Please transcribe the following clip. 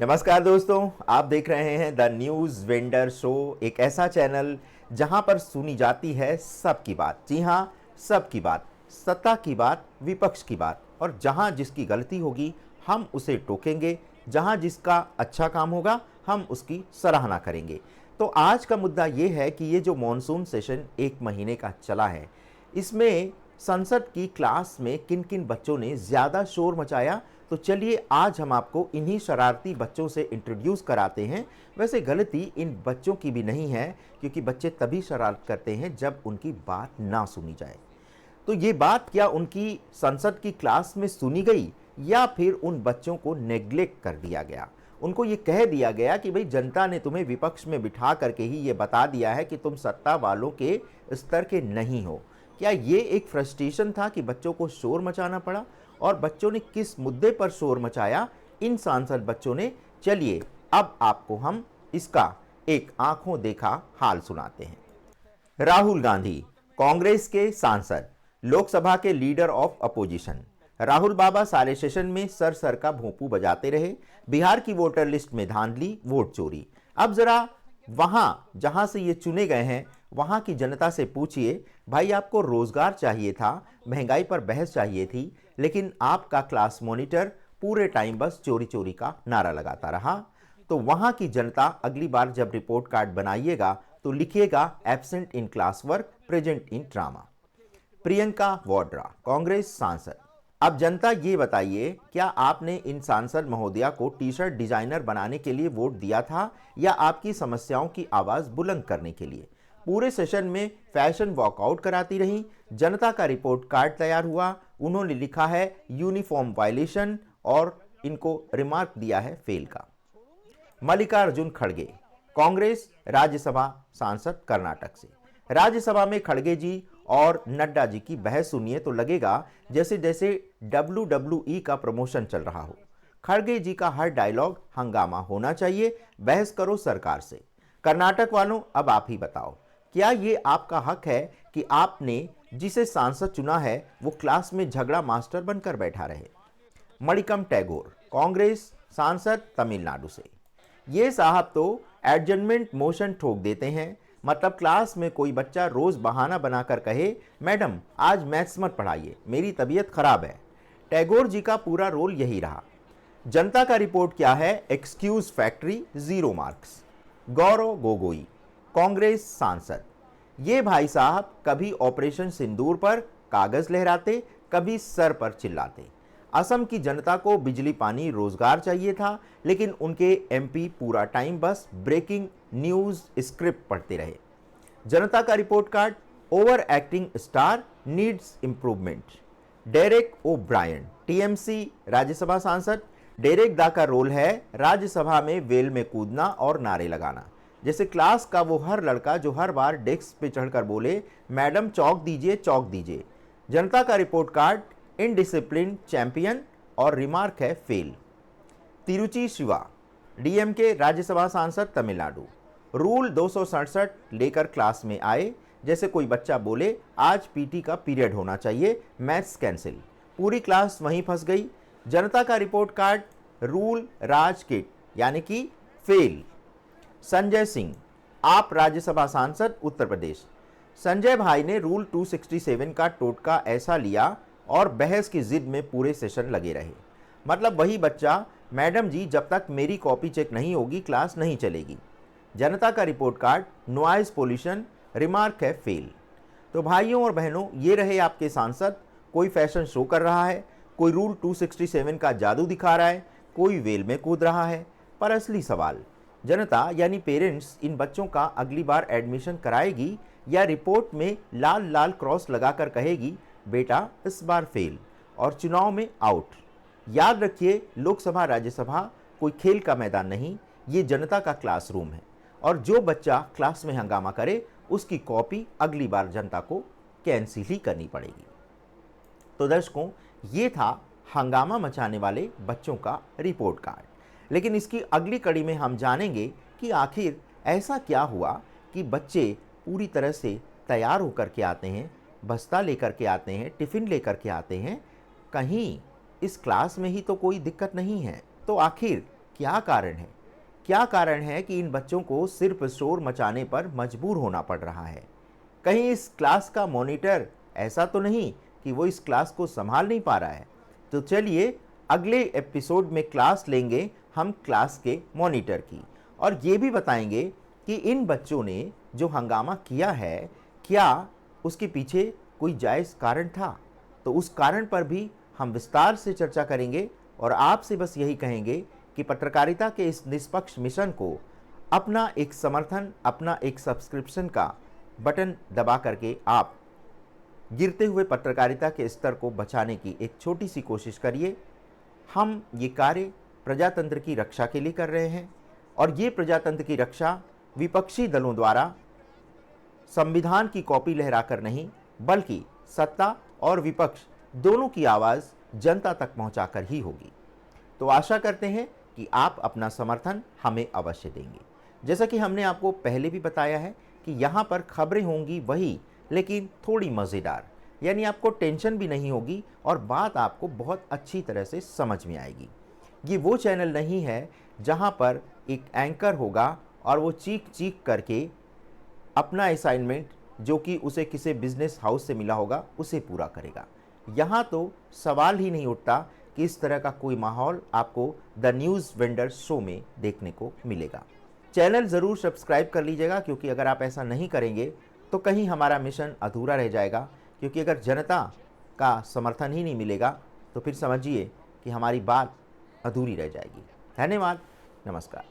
नमस्कार दोस्तों, आप देख रहे हैं द न्यूज़ वेंडर शो, एक ऐसा चैनल जहां पर सुनी जाती है सबकी बात। जी हां, सबकी बात, सत्ता की बात, विपक्ष की बात, और जहां जिसकी गलती होगी हम उसे टोकेंगे, जहां जिसका अच्छा काम होगा हम उसकी सराहना करेंगे। तो आज का मुद्दा ये है कि ये जो मॉनसून सेशन 1 महीने का चला है, इसमें संसद की क्लास में किन किन बच्चों ने ज़्यादा शोर मचाया। तो चलिए आज हम आपको इन्हीं शरारती बच्चों से इंट्रोड्यूस कराते हैं। वैसे गलती इन बच्चों की भी नहीं है, क्योंकि बच्चे तभी शरारत करते हैं जब उनकी बात ना सुनी जाए। तो ये बात क्या उनकी संसद की क्लास में सुनी गई, या फिर उन बच्चों को नेग्लेक्ट कर दिया गया? उनको ये कह दिया गया कि भाई जनता ने तुम्हें विपक्ष में बिठा करके ही ये बता दिया है कि तुम सत्ता वालों के स्तर के नहीं हो। क्या ये एक फ्रस्ट्रेशन था कि बच्चों को शोर मचाना पड़ा? और बच्चों ने किस मुद्दे पर शोर मचाया, इन सांसद बच्चों ने? चलिए अब आपको हम इसका एक आंखों देखा हाल सुनाते हैं। राहुल गांधी, कांग्रेस के सांसद, लोकसभा के लीडर ऑफ अपोजिशन। राहुल बाबा सारे सेशन में सर सर का भोंपू बजाते रहे। बिहार की वोटर लिस्ट में धांधली, वोट चोरी। अब जरा वहां जहां से ये चुने गए हैं वहां की जनता से पूछिए, भाई आपको रोजगार चाहिए था, महंगाई पर बहस चाहिए थी, लेकिन आपका क्लास मॉनिटर पूरे टाइम बस चोरी चोरी का नारा लगाता रहा। तो वहां की जनता अगली बार जब रिपोर्ट कार्ड बनाइएगा तो लिखिएगा absent in class work, present in drama. Priyanka Vadra, Congress सांसद। अब जनता ये बताइए, क्या आपने इन सांसद महोदया को टी शर्ट डिजाइनर बनाने के लिए वोट दिया था, या आपकी समस्याओं की आवाज बुलंद करने के लिए? पूरे सेशन में फैशन वॉकआउट कराती रही। जनता का रिपोर्ट कार्ड तैयार हुआ, उन्होंने लिखा है यूनिफॉर्म वायलेशन, और इनको रिमार्क दिया है फेल का। मल्लिकार्जुन खड़गे, कांग्रेस राज्यसभा सांसद, कर्नाटक से। राज्यसभा में खड़गे जी और नड्डा जी की बहस सुनिए तो लगेगा जैसे जैसे WWE का प्रमोशन चल रहा हो। खड़गे जी का हर डायलॉग हंगामा होना चाहिए, बहस करो सरकार से। कर्नाटक वालों, अब आप ही बताओ, क्या ये आपका हक है कि आपने जिसे सांसद चुना है वो क्लास में झगड़ा मास्टर बनकर बैठा रहे? मणिकम टैगोर, कांग्रेस सांसद, तमिलनाडु से। ये साहब तो एडजमेंट मोशन ठोक देते हैं। मतलब क्लास में कोई बच्चा रोज बहाना बनाकर कहे, मैडम आज मैथ्स मत पढ़ाइए, मेरी तबीयत खराब है। टैगोर जी का पूरा रोल यही रहा। जनता का रिपोर्ट क्या है? एक्सक्यूज फैक्ट्री, 0 मार्क्स। गौरव गोगोई, कांग्रेस सांसद। ये भाई साहब कभी ऑपरेशन सिंदूर पर कागज लहराते, कभी सर पर चिल्लाते। असम की जनता को बिजली पानी रोजगार चाहिए था, लेकिन उनके एमपी पूरा टाइम बस ब्रेकिंग न्यूज स्क्रिप्ट पढ़ते रहे। जनता का report card, over acting star needs improvement. Derek O'Brien, TMC Rajya Sabha सांसद। डेरेक दा का रोल है राज्यसभा में वेल में कूदना और नारे लगाना। जैसे क्लास का वो हर लड़का जो हर बार डेस्क पे चढ़कर बोले, मैडम चौक दीजिए चौक दीजिए। जनता का रिपोर्ट कार्ड, इनडिसिप्लिन चैंपियन, और रिमार्क है फेल। तिरुचि शिवा, डीएमके राज्यसभा सांसद, तमिलनाडु। रूल 267 लेकर क्लास में आए, जैसे कोई बच्चा बोले आज पीटी का पीरियड होना चाहिए, मैथ्स कैंसिल। पूरी क्लास वहीं फंस गई। जनता का रिपोर्ट कार्ड, रूल राज किट, यानी कि फेल। संजय सिंह, आप राज्यसभा सांसद, उत्तर प्रदेश। संजय भाई ने रूल 267 का टोटका ऐसा लिया और बहस की जिद में पूरे सेशन लगे रहे। मतलब वही बच्चा, मैडम जी जब तक मेरी कॉपी चेक नहीं होगी क्लास नहीं चलेगी। जनता का report card, noise pollution, remark है फेल। तो भाइयों और बहनों, ये रहे आपके सांसद। कोई फैशन शो कर रहा है, कोई रूल 267 का जादू दिखा रहा है, कोई वेल में कूद रहा है। पर असली सवाल, जनता यानी पेरेंट्स इन बच्चों का अगली बार एडमिशन कराएगी, या रिपोर्ट में लाल लाल क्रॉस लगाकर कहेगी बेटा इस बार फेल और चुनाव में आउट? याद रखिए, लोकसभा राज्यसभा कोई खेल का मैदान नहीं, ये जनता का क्लासरूम है। और जो बच्चा क्लास में हंगामा करे उसकी कॉपी अगली बार जनता को कैंसिल ही करनी पड़ेगी। तो दर्शकों, ये था हंगामा मचाने वाले बच्चों का रिपोर्ट कार्ड। लेकिन इसकी अगली कड़ी में हम जानेंगे कि आखिर ऐसा क्या हुआ कि बच्चे पूरी तरह से तैयार होकर के आते हैं, बस्ता लेकर के आते हैं, टिफ़िन लेकर के आते हैं, कहीं इस क्लास में ही तो कोई दिक्कत नहीं है। तो आखिर क्या कारण है? क्या कारण है कि इन बच्चों को सिर्फ शोर मचाने पर मजबूर होना पड़ रहा है? कहीं इस क्लास का मॉनिटर ऐसा तो नहीं कि वो इस क्लास को संभाल नहीं पा रहा है? तो चलिए अगले एपिसोड में क्लास लेंगे हम क्लास के मॉनिटर की, और ये भी बताएंगे कि इन बच्चों ने जो हंगामा किया है, क्या उसके पीछे कोई जायज़ कारण था? तो उस कारण पर भी हम विस्तार से चर्चा करेंगे और आपसे बस यही कहेंगे कि पत्रकारिता के इस निष्पक्ष मिशन को अपना एक समर्थन, अपना एक सब्सक्रिप्शन का बटन दबा करके आप गिरते हुए पत्रकारिता के स्तर को बचाने की एक छोटी सी कोशिश करिए। हम ये कार्य प्रजातंत्र की रक्षा के लिए कर रहे हैं, और ये प्रजातंत्र की रक्षा विपक्षी दलों द्वारा संविधान की कॉपी लहराकर नहीं, बल्कि सत्ता और विपक्ष दोनों की आवाज़ जनता तक पहुंचाकर ही होगी। तो आशा करते हैं कि आप अपना समर्थन हमें अवश्य देंगे। जैसा कि हमने आपको पहले भी बताया है कि यहाँ पर खबरें होंगी वही, लेकिन थोड़ी मज़ेदार, यानी आपको टेंशन भी नहीं होगी और बात आपको बहुत अच्छी तरह से समझ में आएगी। ये वो चैनल नहीं है जहाँ पर एक एंकर होगा और वो चीख चीख करके अपना असाइनमेंट जो कि उसे किसी बिजनेस हाउस से मिला होगा उसे पूरा करेगा। यहाँ तो सवाल ही नहीं उठता कि इस तरह का कोई माहौल आपको द न्यूज़ वेंडर शो में देखने को मिलेगा। चैनल ज़रूर सब्सक्राइब कर लीजिएगा, क्योंकि अगर आप ऐसा नहीं करेंगे तो कहीं हमारा मिशन अधूरा रह जाएगा, क्योंकि अगर जनता का समर्थन ही नहीं मिलेगा तो फिर समझिए कि हमारी बात अधूरी रह जाएगी। धन्यवाद, नमस्कार।